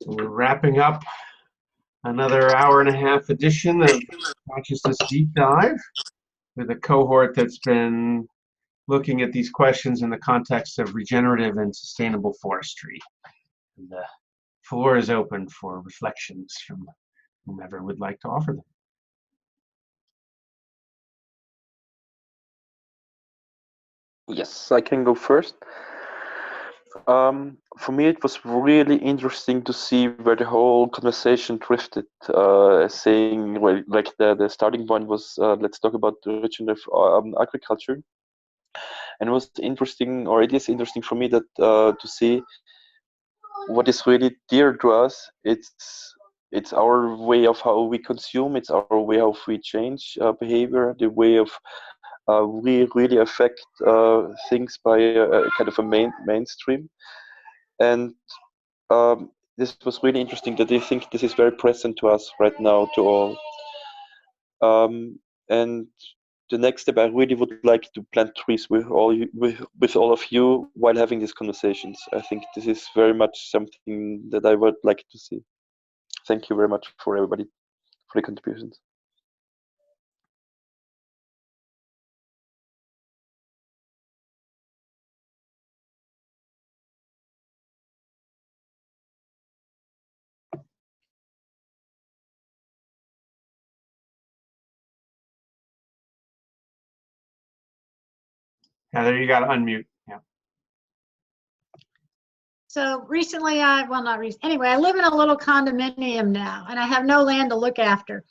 So we're wrapping up another hour-and-a-half edition of Consciousness Deep Dive with a cohort that's been looking at these questions in the context of regenerative and sustainable forestry. And the floor is open for reflections from whomever would like to offer them. Yes, I can go first. For me, it was really interesting to see where the whole conversation drifted. Saying, well, like the starting point was, let's talk about regenerative agriculture, and it was interesting, or it is interesting for me that to see what is really dear to us. It's our way of how we consume. It's our way of we change behavior, the way of we really affect things by a kind of a mainstream. And this was really interesting that I think this is very present to us right now, to all. And the next step, I really would like to plant trees with all of you while having these conversations. I think this is very much something that I would like to see. Thank you very much for everybody for the contributions. Heather, you got to unmute. Yeah. So recently, anyway, I live in a little condominium now, and I have no land to look after,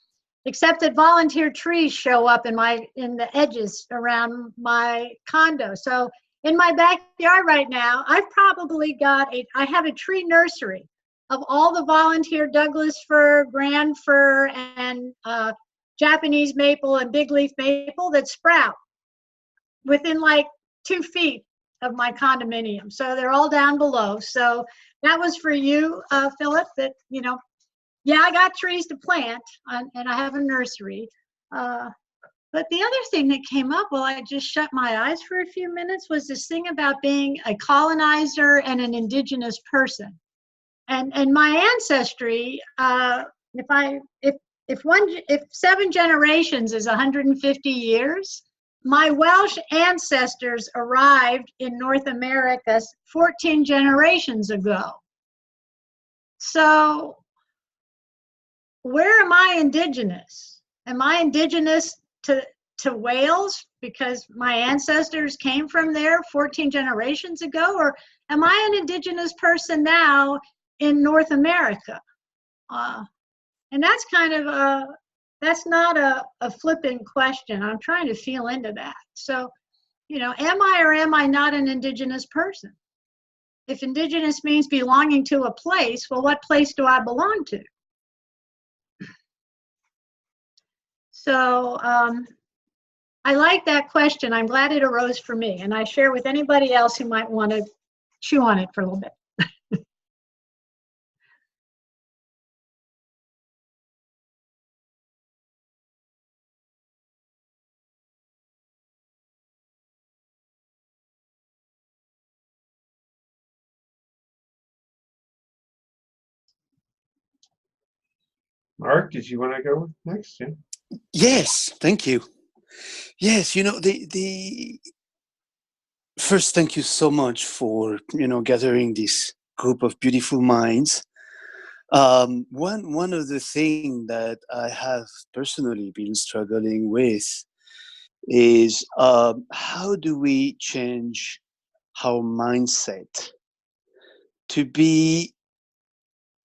except that volunteer trees show up in the edges around my condo. So in my backyard right now, I've probably I have a tree nursery of all the volunteer Douglas fir, grand fir, and Japanese maple and big leaf maple that sprout within like 2 feet of my condominium. So they're all down below. So that was for you, Philip, that, yeah, I got trees to plant and I have a nursery. But the other thing that came up while I just shut my eyes for a few minutes was this thing about being a colonizer and an indigenous person. And my ancestry, if 7 generations is 150 years, my Welsh ancestors arrived in North America 14 generations ago. So where am I indigenous? Am I indigenous to Wales because my ancestors came from there 14 generations ago? Or am I an indigenous person now in North America? And that's kind of that's not a flippant question. I'm trying to feel into that. So, am I or am I not an indigenous person? If indigenous means belonging to a place, well, what place do I belong to? So I like that question. I'm glad it arose for me, and I share with anybody else who might want to chew on it for a little bit. Mark, did you want to go next? Yeah. Yes, thank you. Yes, the first, thank you so much for gathering this group of beautiful minds. One of the things that I have personally been struggling with is how do we change our mindset to be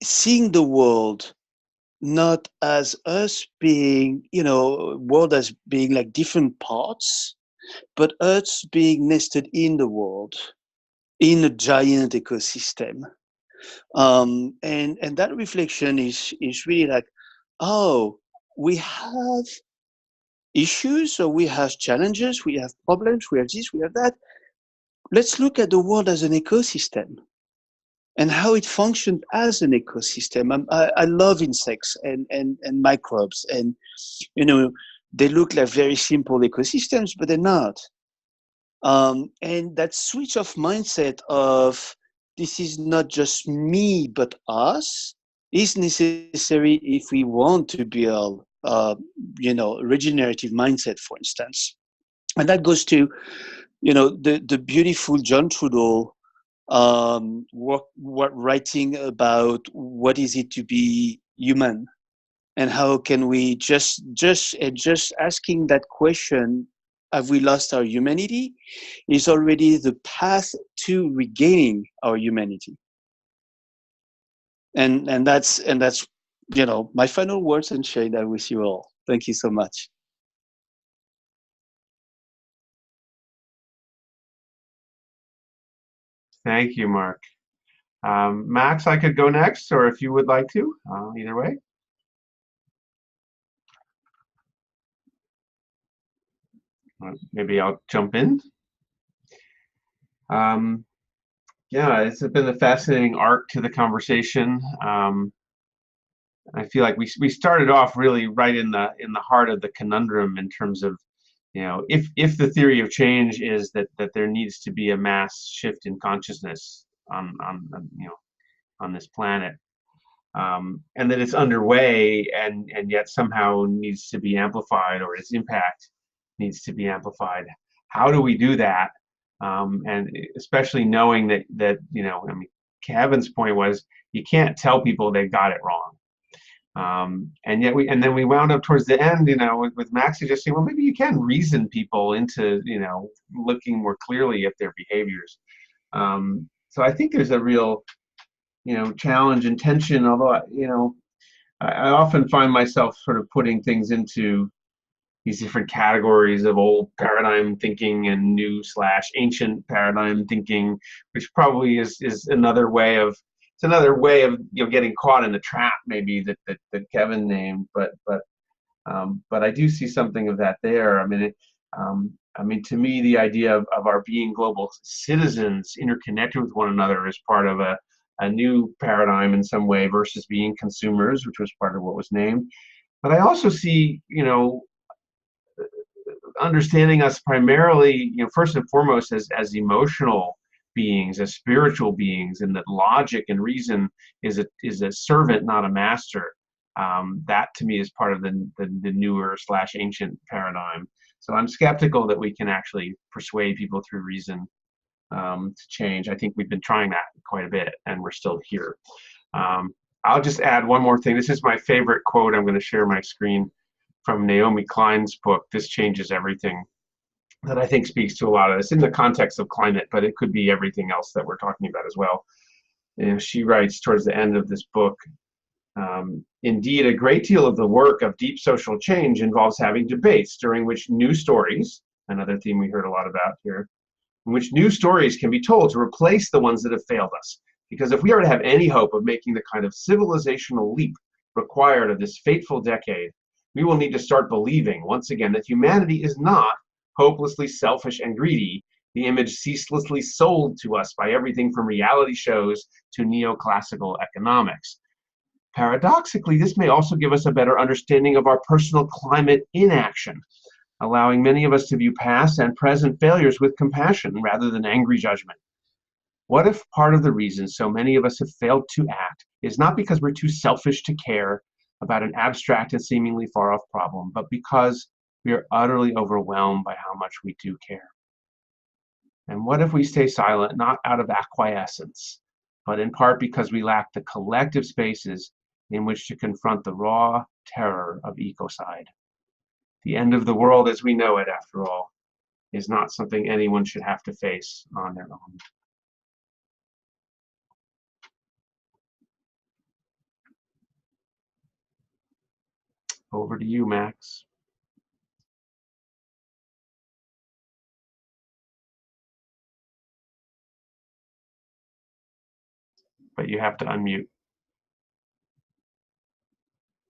seeing the world not as us being, world as being like different parts, but us being nested in the world, in a giant ecosystem. And that reflection is really like, oh, we have issues, or we have challenges, we have problems, we have this, we have that. Let's look at the world as an ecosystem and how it functions as an ecosystem. I love insects and microbes, and they look like very simple ecosystems, but they're not. And that switch of mindset of this is not just me but us, is necessary if we want to build, regenerative mindset, for instance. And that goes to, the beautiful John Trudeau what writing about what is it to be human, and how can we just asking that question, have we lost our humanity, is already the path to regaining our humanity. And that's my final words, and share that with you all. Thank you so much. Thank you, Mark. Max, I could go next, or if you would like to, either way. Maybe I'll jump in. Yeah, it's been a fascinating arc to the conversation. I feel like we started off really right in the heart of the conundrum in terms of, if the theory of change is that there needs to be a mass shift in consciousness on this planet, and that it's underway, and yet somehow needs to be amplified, or its impact needs to be amplified. How do we do that? And especially knowing that Kevin's point was, you can't tell people they got it wrong. And then we wound up towards the end, with Max suggesting, well, maybe you can reason people into, looking more clearly at their behaviors. So I think there's a real, challenge and tension, although, I often find myself sort of putting things into these different categories of old paradigm thinking and new/ancient paradigm thinking, which probably is another way of, getting caught in the trap, maybe that Kevin named, but I do see something of that there. I mean, to me, the idea of our being global citizens interconnected with one another is part of a new paradigm in some way, versus being consumers, which was part of what was named. But I also see, understanding us primarily, first and foremost, as emotional beings, as spiritual beings, and that logic and reason is a servant, not a master. That to me is part of the newer/ancient paradigm. So I'm skeptical that we can actually persuade people through reason to change. I think we've been trying that quite a bit, and we're still here. I'll just add one more thing. This is my favorite quote. I'm going to share my screen, from Naomi Klein's book, This Changes Everything, that I think speaks to a lot of this in the context of climate, but it could be everything else that we're talking about as well. And she writes towards the end of this book, indeed, a great deal of the work of deep social change involves having debates during which new stories, another theme we heard a lot about here, in which new stories can be told to replace the ones that have failed us. Because if we are to have any hope of making the kind of civilizational leap required of this fateful decade, we will need to start believing, once again, that humanity is not hopelessly selfish and greedy, the image ceaselessly sold to us by everything from reality shows to neoclassical economics. Paradoxically, this may also give us a better understanding of our personal climate inaction, allowing many of us to view past and present failures with compassion rather than angry judgment. What if part of the reason so many of us have failed to act is not because we're too selfish to care about an abstract and seemingly far-off problem, but because we are utterly overwhelmed by how much we do care? And what if we stay silent, not out of acquiescence, but in part because we lack the collective spaces in which to confront the raw terror of ecocide? The end of the world as we know it, after all, is not something anyone should have to face on their own. Over to you, Max. But you have to unmute.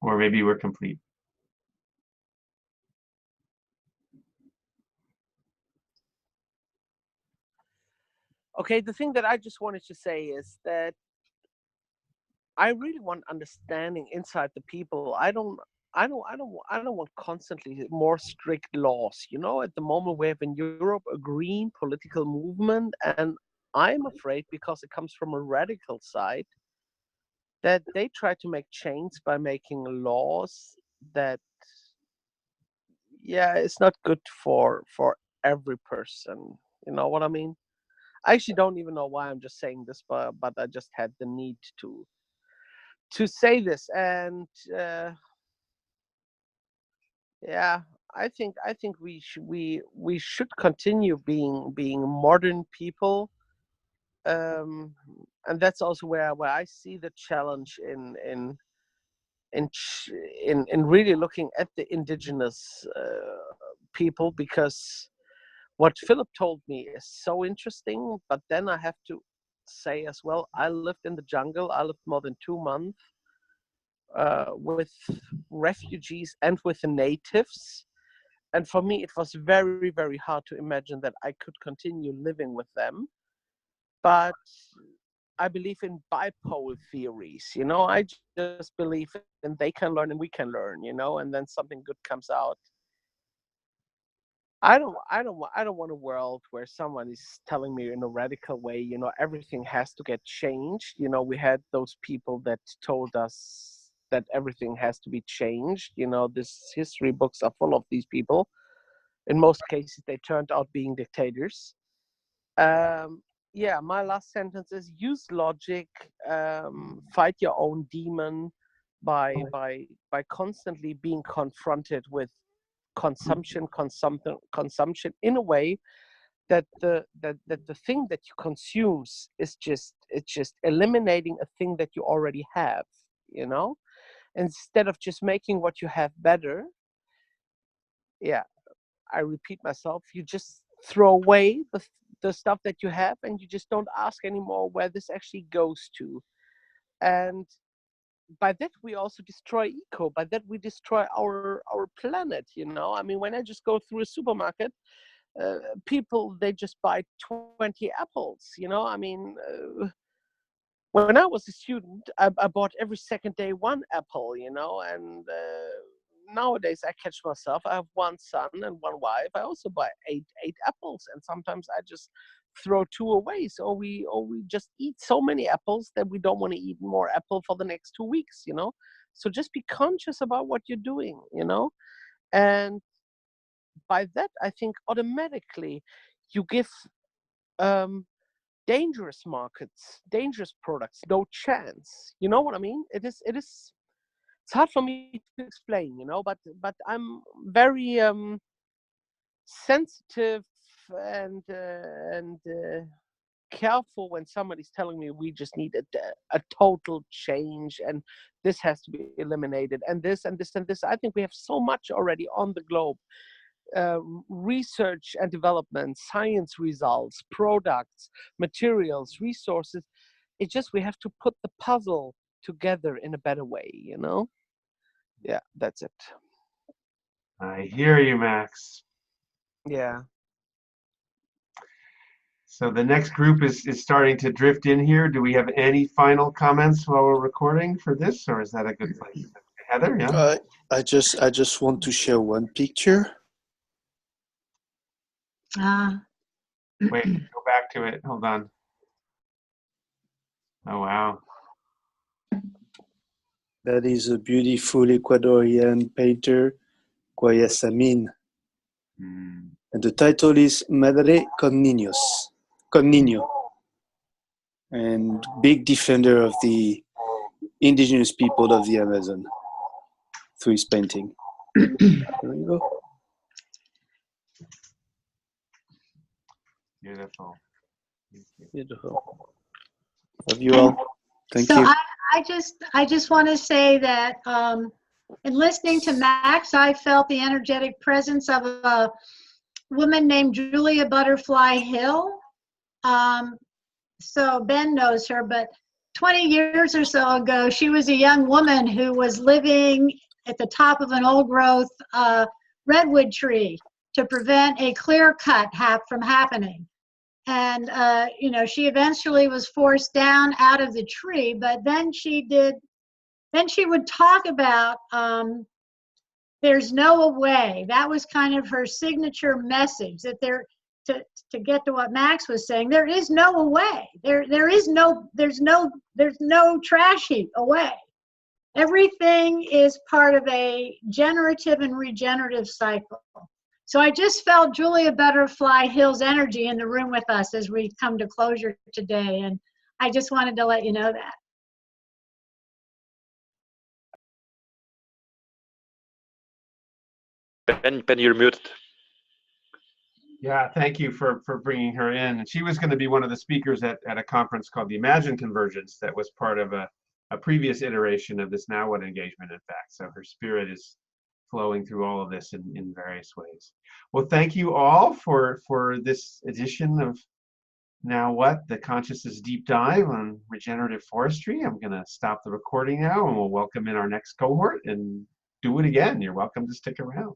Or maybe we're complete. Okay, the thing that I just wanted to say is that I really want understanding inside the people. I don't want constantly more strict laws. At the moment we have in Europe a green political movement, and I'm afraid, because it comes from a radical side, that they try to make change by making laws that, yeah, it's not good for every person. You know what I mean? I actually don't even know why I'm just saying this, but I just had the need to say this. And yeah, I think we should continue being modern people. um and that's also where I see the challenge in ch- in really looking at the indigenous people, because what Philip told me is so interesting. But then I have to say as well, I lived in the jungle. I lived more than 2 months with refugees and with the natives. And for me, it was very, very hard to imagine that I could continue living with them. But I believe in bipole theories. I just believe in they can learn and we can learn, and then something good comes out. I don't want a world where someone is telling me in a radical way, everything has to get changed. We had those people that told us that everything has to be changed. This history books are full of these people. In most cases, they turned out being dictators. Um, yeah, my last sentence is use logic, fight your own demon by constantly being confronted with consumption in a way that the thing that you consumes is just eliminating a thing that you already have, you know, instead of just making what you have better. Yeah, I repeat myself, you just throw away the stuff that you have, and you just don't ask anymore where this actually goes to. And by that we also destroy eco, by that we destroy our planet. I mean, when I just go through a supermarket, people, they just buy 20 apples. I mean, when I was a student, I bought every second day one apple, and nowadays I catch myself. I have one son and one wife. I also buy eight apples, and sometimes I just throw two away. So we just eat so many apples that we don't want to eat more apple for the next 2 weeks. So just be conscious about what you're doing. And by that, I think automatically you give um, dangerous markets, dangerous products, no chance. You know what I mean? It's hard for me to explain, but I'm very sensitive and careful when somebody's telling me we just need a total change, and this has to be eliminated, and this and this and this. I think we have so much already on the globe. Research and development, science results, products, materials, resources. It's just we have to put the puzzle together in a better way. Yeah, that's it. I hear you, Max. Yeah. So the next group is starting to drift in here. Do we have any final comments while we're recording for this, or is that a good place? Heather, yeah? I just want to share one picture. Wait, go back to it. Hold on. Oh, wow. That is a beautiful Ecuadorian painter, Guayasamín. And the title is Madre con Niños, con Niño, and big defender of the indigenous people of the Amazon through his painting. There you go. Beautiful. Beautiful. Love you all. Thank so you. I just want to say that in listening to Max, I felt the energetic presence of a woman named Julia Butterfly Hill. So Ben knows her, but 20 years or so ago, she was a young woman who was living at the top of an old growth redwood tree to prevent a clear cut from happening. And, she eventually was forced down out of the tree, but then she would talk about there's no way. That was kind of her signature message, that to get to what Max was saying, there is no away. There's no trash heap away. Everything is part of a generative and regenerative cycle. So I just felt Julia Butterfly Hill's energy in the room with us as we come to closure today, and I just wanted to let you know that. Ben, you're muted. Yeah, thank you for bringing her in. And she was going to be one of the speakers at a conference called the Imagine Convergence that was part of a previous iteration of this Now What engagement, in fact. So her spirit is flowing through all of this in various ways. Well, thank you all for this edition of Now What, the Consciousness Deep Dive on regenerative forestry. I'm going to stop the recording now, and we'll welcome in our next cohort and do it again. You're welcome to stick around.